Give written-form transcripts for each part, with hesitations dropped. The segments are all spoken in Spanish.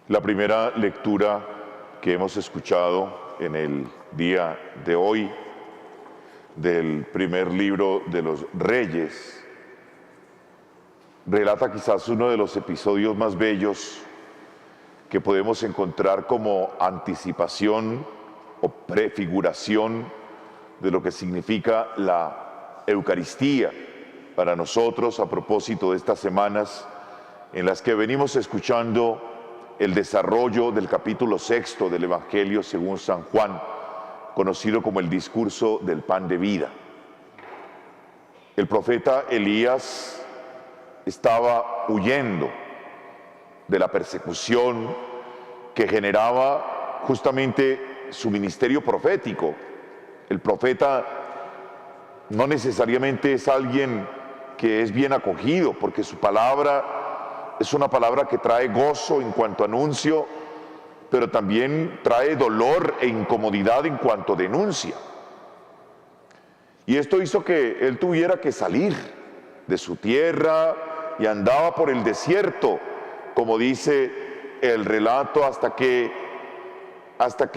La primera lectura que hemos escuchado en el día de hoy del primer libro de los Reyes relata quizás uno de los episodios más bellos que podemos encontrar como anticipación o prefiguración de lo que significa la Eucaristía para nosotros a propósito de estas semanas en las que venimos escuchando el desarrollo del capítulo 6 del Evangelio según San Juan, conocido como el discurso del pan de vida. El profeta Elías estaba huyendo de la persecución que generaba justamente su ministerio profético. El profeta no necesariamente es alguien que es bien acogido, porque su palabra es una palabra que trae gozo en cuanto anuncio, pero también trae dolor e incomodidad en cuanto denuncia. Y esto hizo que él tuviera que salir de su tierra y andaba por el desierto, como dice el relato, hasta que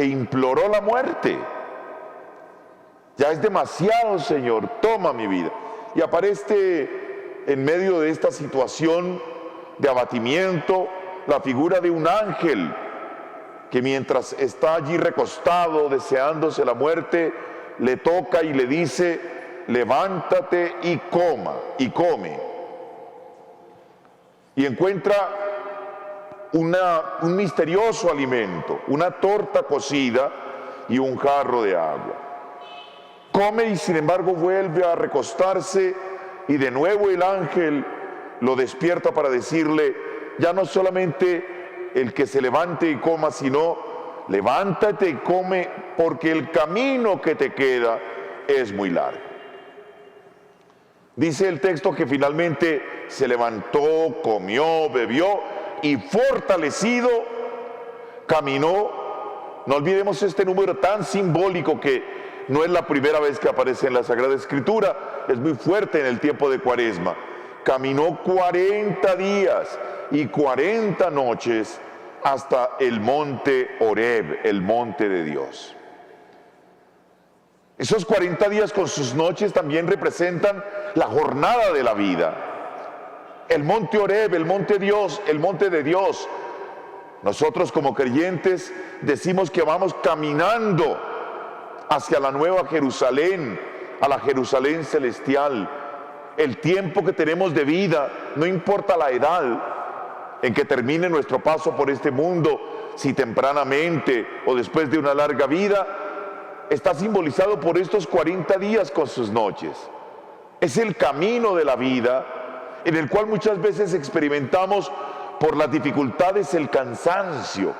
imploró la muerte. Ya es demasiado, Señor, toma mi vida. Y aparece en medio de esta situación de abatimiento la figura de un ángel que mientras está allí recostado deseándose la muerte, le toca y le dice: levántate y come. Y encuentra un misterioso alimento, una torta cocida y un jarro de agua. Come y sin embargo vuelve a recostarse y de nuevo el ángel lo despierta para decirle: ya no solamente el que se levante y coma, sino levántate y come, porque el camino que te queda es muy largo. Dice el texto que finalmente se levantó, comió, bebió y fortalecido caminó. No olvidemos este número tan simbólico que no es la primera vez que aparece en la Sagrada Escritura, es muy fuerte en el tiempo de Cuaresma. Caminó 40 días y 40 noches hasta el monte Horeb, el monte de Dios. Esos 40 días con sus noches también representan la jornada de la vida. El monte Horeb, el monte Dios, el monte de Dios. Nosotros como creyentes decimos que vamos caminando hacia la nueva Jerusalén, a la Jerusalén celestial. El tiempo que tenemos de vida, no importa la edad en que termine nuestro paso por este mundo, si tempranamente o después de una larga vida, está simbolizado por estos 40 días con sus noches. Es el camino de la vida en el cual muchas veces experimentamos por las dificultades el cansancio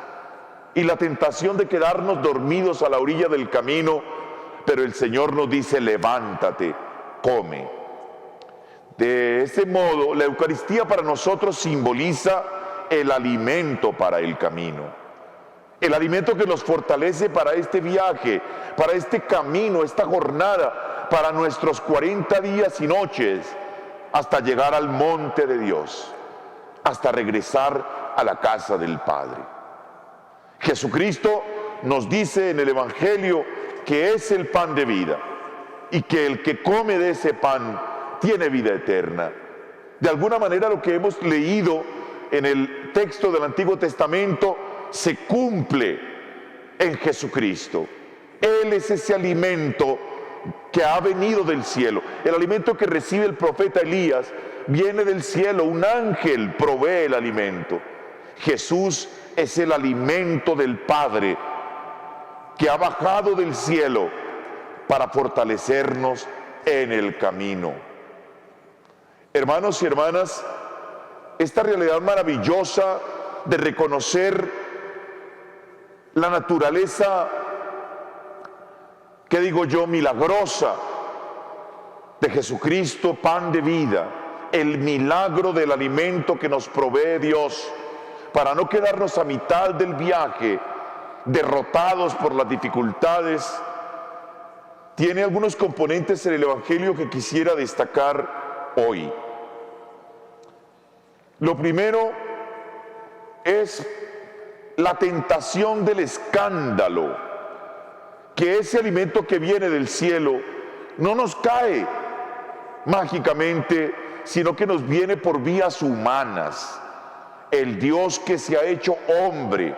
y la tentación de quedarnos dormidos a la orilla del camino, pero el Señor nos dice: levántate, come. De ese modo, la Eucaristía para nosotros simboliza el alimento para el camino, el alimento que nos fortalece para este viaje, para este camino, esta jornada, para nuestros 40 días y noches, hasta llegar al monte de Dios, hasta regresar a la casa del Padre. Jesucristo nos dice en el Evangelio que es el pan de vida y que el que come de ese pan tiene vida eterna. De alguna manera lo que hemos leído en el texto del Antiguo Testamento se cumple en Jesucristo. Él es ese alimento que ha venido del cielo. El alimento que recibe el profeta Elías viene del cielo. Un ángel provee el alimento. Jesús es el alimento del Padre que ha bajado del cielo para fortalecernos en el camino. Hermanos y hermanas, esta realidad maravillosa de reconocer la naturaleza, ¿qué digo yo?, milagrosa de Jesucristo, pan de vida, el milagro del alimento que nos provee Dios, para no quedarnos a mitad del viaje, derrotados por las dificultades, tiene algunos componentes en el Evangelio que quisiera destacar hoy. Lo primero es la tentación del escándalo, que ese alimento que viene del cielo no nos cae mágicamente, sino que nos viene por vías humanas. El Dios que se ha hecho hombre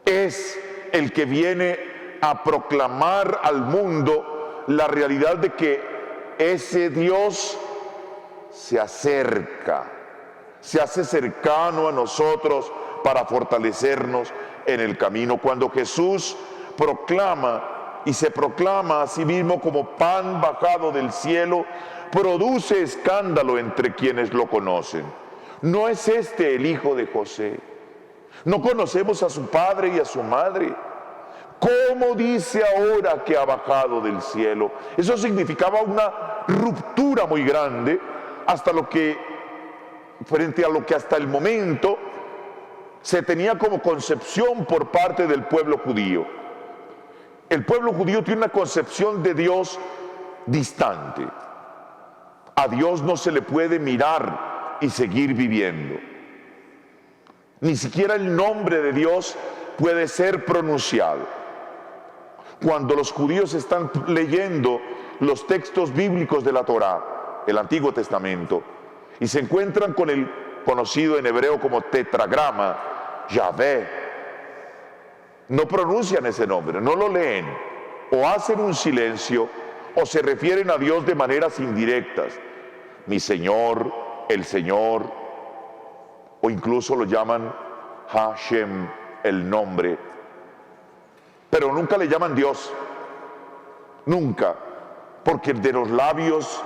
es el que viene a proclamar al mundo la realidad de que ese Dios se acerca, se hace cercano a nosotros para fortalecernos en el camino. Cuando Jesús proclama y se proclama a sí mismo como pan bajado del cielo, produce escándalo entre quienes lo conocen. ¿No es este el hijo de José? ¿No conocemos a su padre y a su madre? ¿Cómo dice ahora que ha bajado del cielo? Eso significaba una ruptura muy grande frente a lo que hasta el momento se tenía como concepción por parte del pueblo judío. El pueblo judío tiene una concepción de Dios distante. A Dios no se le puede mirar y seguir viviendo. Ni siquiera el nombre de Dios puede ser pronunciado. Cuando los judíos están leyendo los textos bíblicos de la Torá, el Antiguo Testamento, y se encuentran con el conocido en hebreo como tetragrama, Yahvé, no pronuncian ese nombre, no lo leen, o hacen un silencio, o se refieren a Dios de maneras indirectas, mi Señor, el Señor, o incluso lo llaman Hashem, el nombre, pero nunca le llaman Dios, nunca, porque de los labios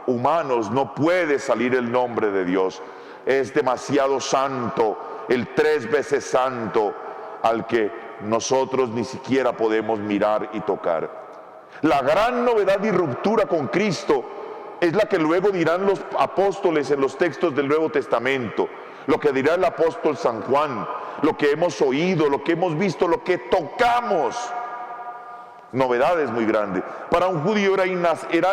humanos no puede salir el nombre de Dios, es demasiado santo, el 3 veces santo, al que nosotros ni siquiera podemos mirar y tocar. La gran novedad y ruptura con Cristo es la que luego dirán los apóstoles en los textos del Nuevo Testamento, lo que dirá el apóstol San Juan, lo que hemos oído, lo que hemos visto, lo que tocamos. Novedades muy grandes. Para un judío era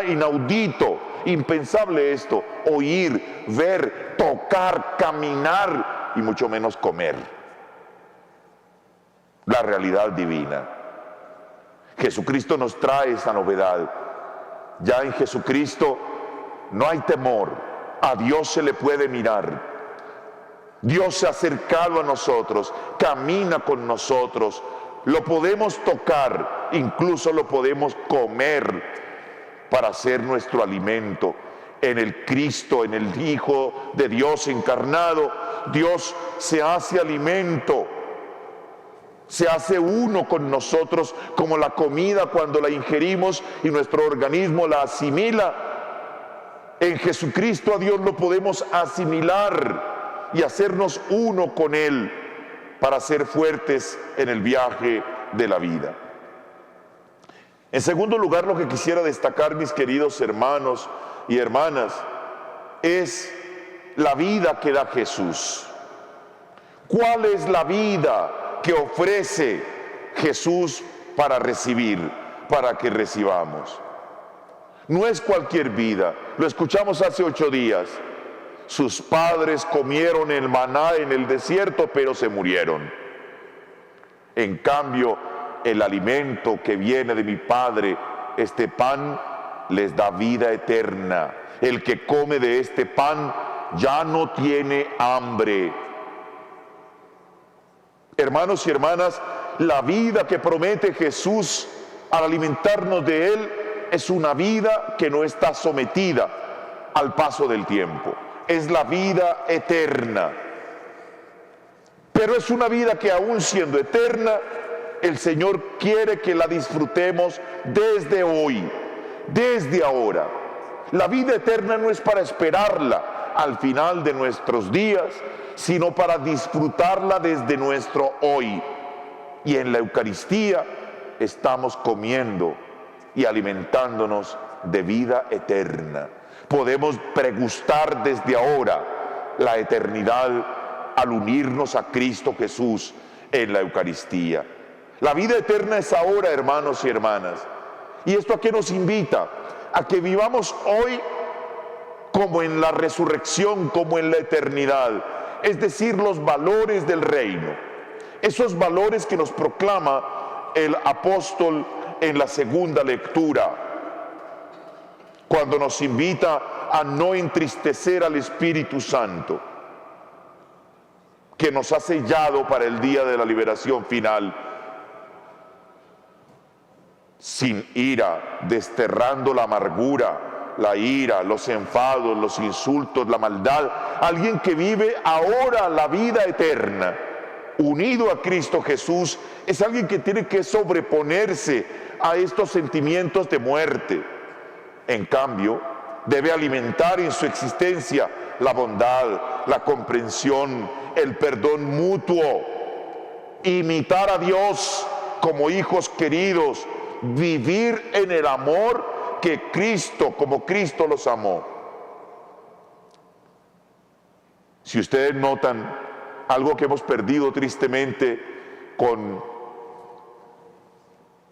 inaudito, impensable esto, oír, ver, tocar, caminar y mucho menos comer. La realidad divina. Jesucristo nos trae esa novedad. Ya en Jesucristo no hay temor, a Dios se le puede mirar. Dios se ha acercado a nosotros, camina con nosotros, lo podemos tocar, incluso lo podemos comer para ser nuestro alimento. En el Cristo, en el Hijo de Dios encarnado, Dios se hace alimento, se hace uno con nosotros como la comida cuando la ingerimos y nuestro organismo la asimila. En Jesucristo a Dios lo podemos asimilar y hacernos uno con Él para ser fuertes en el viaje de la vida. En segundo lugar, lo que quisiera destacar, mis queridos hermanos y hermanas, es la vida que da Jesús. ¿Cuál es la vida que ofrece Jesús para recibir, para que recibamos? No es cualquier vida, lo escuchamos hace 8 días. Sus padres comieron el maná en el desierto, pero se murieron. En cambio, el alimento que viene de mi Padre, este pan, les da vida eterna. El que come de este pan ya no tiene hambre. Hermanos y hermanas, la vida que promete Jesús al alimentarnos de Él es una vida que no está sometida al paso del tiempo. Es la vida eterna. Pero es una vida que aún siendo eterna, el Señor quiere que la disfrutemos desde hoy, desde ahora. La vida eterna no es para esperarla al final de nuestros días, sino para disfrutarla desde nuestro hoy. Y en la Eucaristía estamos comiendo y alimentándonos de vida eterna. Podemos pregustar desde ahora la eternidad al unirnos a Cristo Jesús en la Eucaristía. La vida eterna es ahora, hermanos y hermanas. ¿Y esto a qué nos invita? A que vivamos hoy como en la resurrección, como en la eternidad. Es decir, los valores del reino. esos valores que nos proclama el apóstol en la segunda lectura, cuando nos invita a no entristecer al Espíritu Santo, que nos ha sellado para el día de la liberación final, sin ira, desterrando la amargura, la ira, los enfados, los insultos, la maldad. Alguien que vive ahora la vida eterna, unido a Cristo Jesús, es alguien que tiene que sobreponerse a estos sentimientos de muerte. En cambio, debe alimentar en su existencia la bondad, la comprensión, el perdón mutuo, imitar a Dios como hijos queridos, vivir en el amor que Cristo, como Cristo los amó. Si ustedes notan algo que hemos perdido tristemente con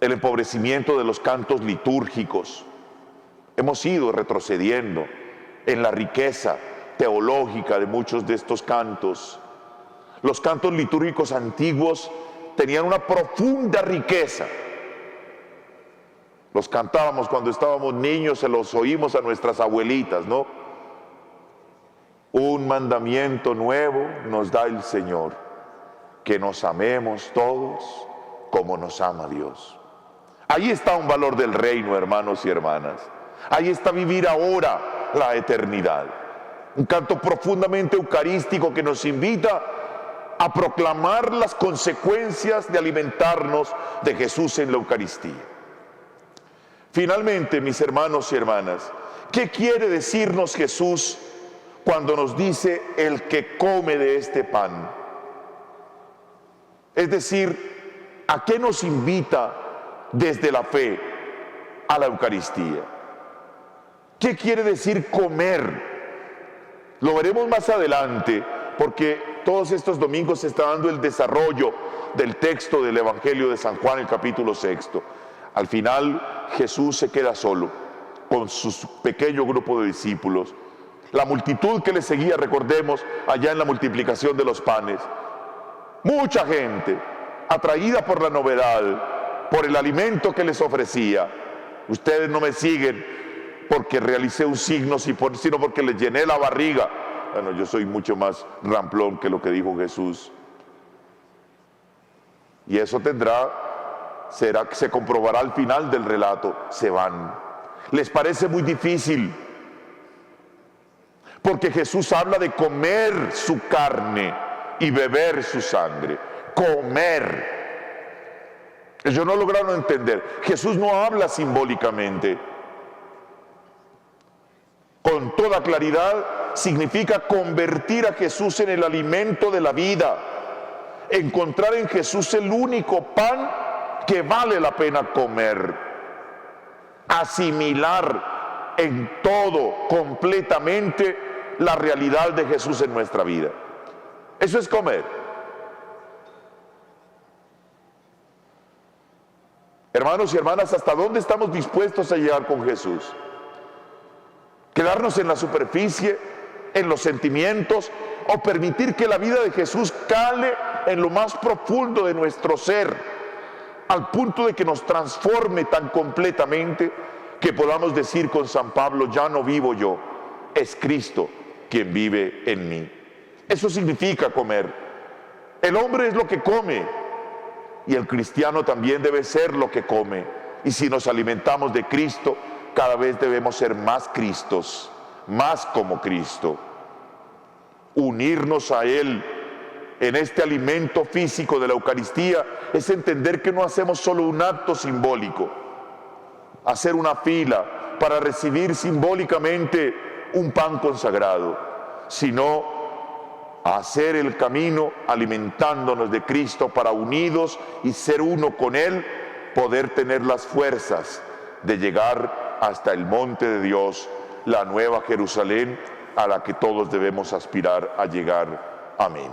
el empobrecimiento de los cantos litúrgicos, hemos ido retrocediendo en la riqueza teológica de muchos de estos cantos. Los cantos litúrgicos antiguos tenían una profunda riqueza. Los cantábamos cuando estábamos niños, se los oímos a nuestras abuelitas, ¿no? Un mandamiento nuevo nos da el Señor, que nos amemos todos como nos ama Dios. Ahí está un valor del reino, hermanos y hermanas. Ahí está vivir ahora la eternidad. Un canto profundamente eucarístico que nos invita a proclamar las consecuencias de alimentarnos de Jesús en la Eucaristía. Finalmente, mis hermanos y hermanas, ¿qué quiere decirnos Jesús cuando nos dice el que come de este pan? Es decir, ¿a qué nos invita desde la fe a la Eucaristía? ¿Qué quiere decir comer? Lo veremos más adelante, porque todos estos domingos se está dando el desarrollo del texto del Evangelio de San Juan, el capítulo 6. Al final, Jesús se queda solo con su pequeño grupo de discípulos. La multitud que le seguía, recordemos, allá en la multiplicación de los panes. Mucha gente, atraída por la novedad, por el alimento que les ofrecía. Ustedes no me siguen porque realicé un signo, sino porque les llené la barriga. Bueno, yo soy mucho más ramplón que lo que dijo Jesús. Y eso se comprobará al final del relato. Se van. Les parece muy difícil, porque Jesús habla de comer su carne y beber su sangre. Comer. Ellos no lograron entender. Jesús no habla simbólicamente. Con toda claridad significa convertir a Jesús en el alimento de la vida. Encontrar en Jesús el único pan que vale la pena comer. Asimilar en todo, completamente, la realidad de Jesús en nuestra vida. Eso es comer. Hermanos y hermanas, ¿hasta dónde estamos dispuestos a llegar con Jesús? ¿Quedarnos en la superficie, en los sentimientos, o permitir que la vida de Jesús cale en lo más profundo de nuestro ser, al punto de que nos transforme tan completamente que podamos decir con San Pablo: ya no vivo yo, es Cristo quien vive en mí? Eso significa comer. El hombre es lo que come, y el cristiano también debe ser lo que come. Y si nos alimentamos de Cristo, cada vez debemos ser más Cristos, más como Cristo. Unirnos a Él en este alimento físico de la Eucaristía es entender que no hacemos solo un acto simbólico, hacer una fila para recibir simbólicamente un pan consagrado, sino hacer el camino alimentándonos de Cristo para, unidos y ser uno con Él, poder tener las fuerzas de llegar hasta el monte de Dios, la nueva Jerusalén, a la que todos debemos aspirar a llegar. Amén.